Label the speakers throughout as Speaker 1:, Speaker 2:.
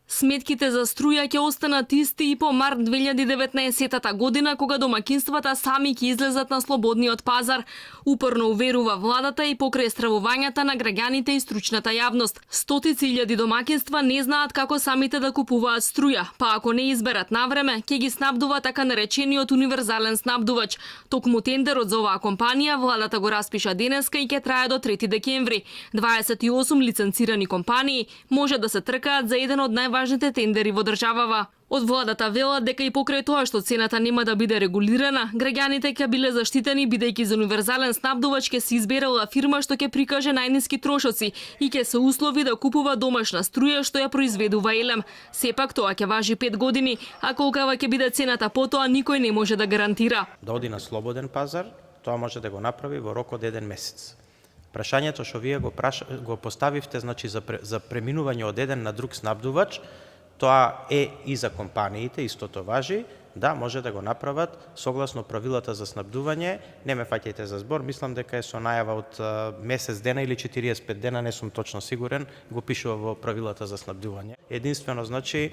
Speaker 1: Сметките за струја ќе останат исти и по март 2019 година, кога домаќинствата сами ќе излезат на слободниот пазар, упорно уверува владата и покрај стравувањата на граѓаните и стручната јавност. Стотици илјади домаќинства не знаат како самите да купуваат струја, па ако не изберат навреме, ќе ги снабдува така наречениот универзален снабдувач. Токму тендерот за оваа компанија владата го распиша денеска и ќе трае до 3 декември. 28 лиценцирани компании може да се тркаат за еден од важните тендери во државава. Од владата велат дека и покрај тоа што цената нема да биде регулирана, граѓаните ќе биле заштитени бидејќи за универзален снабдувач ќе се изберала фирма што ќе прикаже најниски трошоци и ќе се услови да купува домашна струја што ја произведува Елем. Сепак тоа ќе важи 5 години, а колкава ќе биде цената потоа никој не може да гарантира.
Speaker 2: Да оди на слободен пазар, тоа може да го направи во рок од 1 месец. Прашањето што вие го поставивте, значи за преминување од еден на друг снабдувач, тоа е и за компаниите, истото важи, да, може да го направат согласно правилата за снабдување. Не ме фаќајте за збор, мислам дека е со најава од месец дена или 45 дена, не сум точно сигурен, го пишува во правилата за снабдување. Единствено, значи,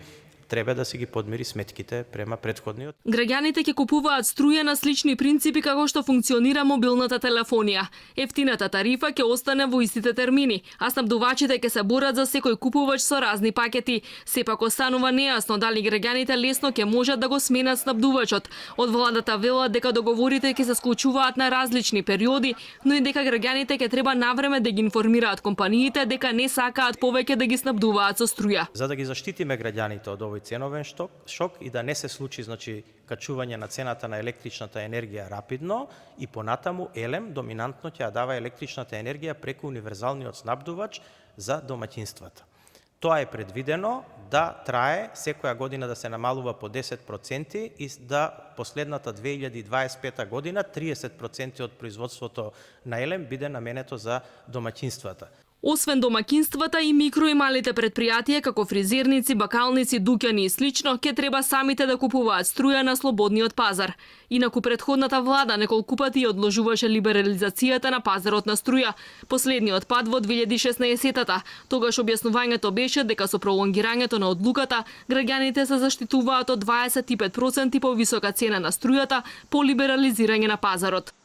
Speaker 2: треба да си ги подмири сметките према претходниот.
Speaker 1: Граѓаните ќе купуваат струја на слични принципи како што функционира мобилната телефонија. Ефтината тарифа ќе остане во истите термини, а снабдувачите ќе се борат за секој купувач со разни пакети. Сепак останува нејасно дали граѓаните лесно ќе можат да го сменат снабдувачот. Од владата велат дека договорите ќе се склучуваат на различни периоди, но и дека граѓаните ќе треба навреме да ги информираат компаниите дека не сакаат повеќе да ги снабдуваат со струја.
Speaker 2: За да ги заштитиме граѓаните од овој ценовен шок и да не се случи, значи, качување на цената на електричната енергија рапидно и понатаму Елем доминантно ќе ја дава електричната енергија преку универзалниот снабдувач за домаќинствата. Тоа е предвидено да трае секоја година да се намалува по 10% и да последната 2025 година 30% од производството на Елем биде наменето за домаќинствата.
Speaker 1: Освен домаќинствата и микро и малите предпријатија како фризерници, бакалници, дуќани и слично, ќе треба самите да купуваат струја на слободниот пазар. Инаку претходната влада неколку пати одложуваше либерализацијата на пазарот на струја. Последниот пат во 2016-та, тогаш објаснувањето беше дека со пролонгирањето на одлуката, граѓаните се заштитуваат од 25% повисока цена на струјата по либерализирање на пазарот.